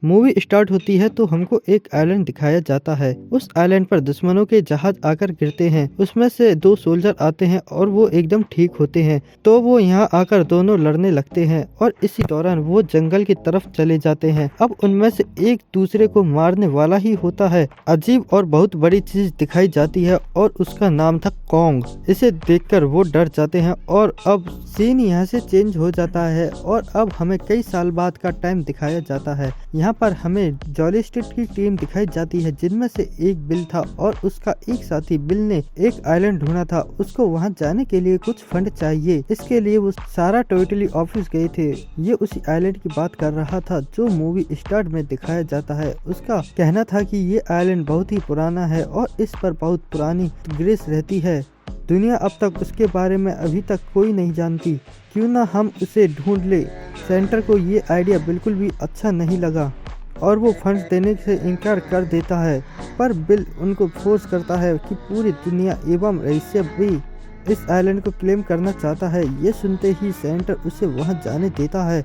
Movie start होती है तो हमको एक आइलैंड दिखाया जाता है। उस आइलैंड पर दुश्मनों के जहाज आकर गिरते हैं। उसमें से 2 सोल्जर आते हैं और वो एकदम ठीक होते हैं, तो वो यहाँ आकर दोनों लड़ने लगते हैं और इसी दौरान वो जंगल की तरफ चले जाते हैं। अब उनमें से एक दूसरे को मारने वाला ही होता है। अजीब और बहुत बड़ी चीज दिखाई जाती है और उसका नाम था कॉन्ग। इसे देखकर वो डर जाते हैं और अब सीन यहाँ से चेंज हो जाता है और अब हमें कई साल बाद का टाइम दिखाया जाता है। यहाँ पर हमें जॉली स्ट्रीट की टीम दिखाई जाती है, जिनमें से एक बिल था और उसका एक साथी बिल ने एक आइलैंड ढूंढा था। उसको वहाँ जाने के लिए कुछ फंड चाहिए, इसके लिए वो सारा टोटली ऑफिस गए थे। ये उसी आइलैंड की बात कर रहा था जो मूवी स्टार्ट में दिखाया जाता है। उसका कहना था कि ये आइलैंड बहुत ही पुराना है और इस पर बहुत पुरानी ग्रेस रहती है। दुनिया अब तक उसके बारे में अभी तक कोई नहीं जानती, क्यों ना हम उसे ढूंढ ले। सेंटर को ये आइडिया बिल्कुल भी अच्छा नहीं लगा और वो फंड्स देने से इनकार कर देता है, पर बिल उनको फोर्स करता है कि पूरी दुनिया एवं रईसिया भी इस आइलैंड को क्लेम करना चाहता है। ये सुनते ही सेंटर उसे वहां जाने देता है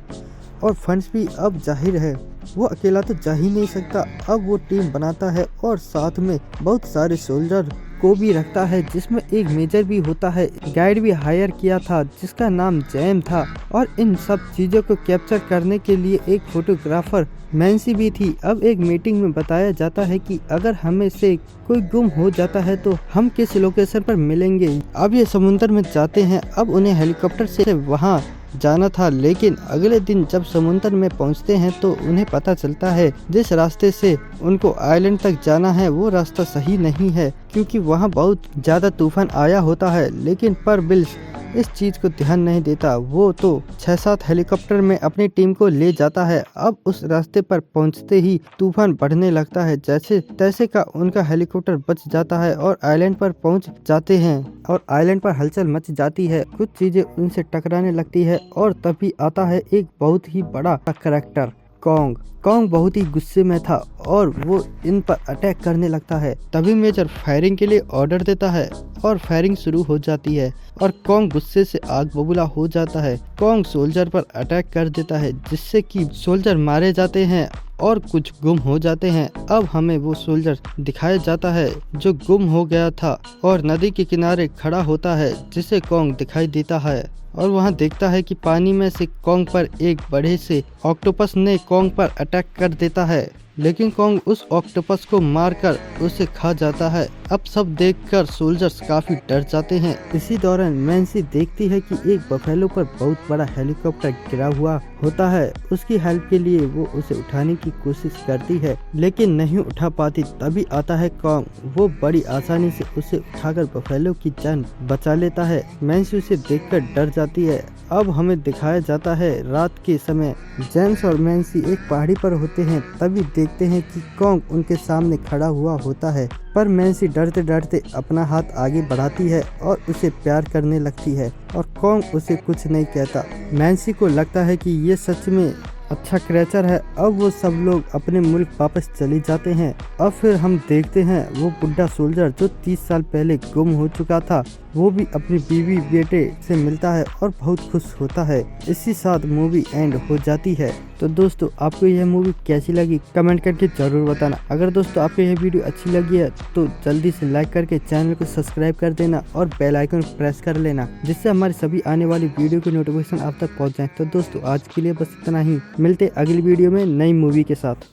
और फंड्स भी अब जाहिर है वो अकेला तो जा ही नहीं सकता। अब वो टीम बनाता है और साथ में बहुत सारे सोल्जर को भी रखता है, जिसमें एक मेजर भी होता है। गाइड भी हायर किया था जिसका नाम जैम था और इन सब चीजों को कैप्चर करने के लिए एक फोटोग्राफर मैंसी भी थी। अब एक मीटिंग में बताया जाता है कि अगर हमें से कोई गुम हो जाता है तो हम किस लोकेशन पर मिलेंगे। अब ये समुद्र में जाते हैं। अब उन्हें हेलीकॉप्टर से वहाँ जाना था, लेकिन अगले दिन जब समुद्र में पहुंचते हैं तो उन्हें पता चलता है जिस रास्ते से उनको आइलैंड तक जाना है वो रास्ता सही नहीं है, क्योंकि वहां बहुत ज्यादा तूफान आया होता है। लेकिन पर बिल्स इस चीज को ध्यान नहीं देता। वो तो 6-7 हेलीकॉप्टर में अपनी टीम को ले जाता है। अब उस रास्ते पर पहुंचते ही तूफान बढ़ने लगता है। जैसे तैसे का उनका हेलीकॉप्टर बच जाता है और आइलैंड पर पहुंच जाते हैं और आइलैंड पर हलचल मच जाती है। कुछ चीजें उनसे टकराने लगती है और तभी आता है एक बहुत ही बड़ा करैक्टर कॉन्ग। कॉन्ग बहुत ही गुस्से में था और वो इन पर अटैक करने लगता है। तभी मेजर फायरिंग के लिए ऑर्डर देता है और फायरिंग शुरू हो जाती है और कॉन्ग गुस्से से आग बबूला हो जाता है। कॉन्ग सोल्जर पर अटैक कर देता है, जिससे कि सोल्जर मारे जाते हैं और कुछ गुम हो जाते हैं। अब हमें वो सोल्जर दिखाया जाता है जो गुम हो गया था और नदी के किनारे खड़ा होता है, जिसे कॉन्ग दिखाई देता है और वहाँ देखता है कि पानी में से कॉन्ग पर एक बड़े से ऑक्टोपस ने कॉन्ग पर अटैक कर देता है, लेकिन कॉन्ग उस ऑक्टोपस को मारकर उसे खा जाता है। अब सब देखकर सोल्जर्स काफी डर जाते हैं। इसी दौरान मैंसी देखती है कि एक बफेलो पर बहुत बड़ा हेलीकॉप्टर गिरा हुआ होता है। उसकी हेल्प के लिए वो उसे उठाने की कोशिश करती है, लेकिन नहीं उठा पाती। तभी आता है कॉन्ग। वो बड़ी आसानी से उसे उठाकर बफेलो की जान बचा लेता है। मैंसी उसे देखकर डर जाती है। अब हमें दिखाया जाता है रात के समय जेम्स और मैंसी एक पहाड़ी पर होते हैं। तभी देखते हैं कि कॉन्ग उनके सामने खड़ा हुआ होता है, पर मैंसी डरते डरते अपना हाथ आगे बढ़ाती है और उसे प्यार करने लगती है और कॉन्ग उसे कुछ नहीं कहता। मैंसी को लगता है कि ये सच में अच्छा क्रेचर है। अब वो सब लोग अपने मुल्क वापस चले जाते हैं। अब फिर हम देखते हैं वो बुढ़ा सोल्जर जो 30 साल पहले गुम हो चुका था, वो भी अपनी बीवी बेटे से मिलता है और बहुत खुश होता है। इसी साथ मूवी एंड हो जाती है। तो दोस्तों, आपको यह मूवी कैसी लगी कमेंट करके जरूर बताना। अगर दोस्तों आपको यह वीडियो अच्छी लगी है तो जल्दी से लाइक करके चैनल को सब्सक्राइब कर देना और बेल आइकन प्रेस कर लेना, जिससे हमारी सभी आने वाली वीडियो की नोटिफिकेशन आप तक पहुंच जाए। तो दोस्तों, आज के लिए बस इतना ही। मिलते अगली वीडियो में नई मूवी के साथ।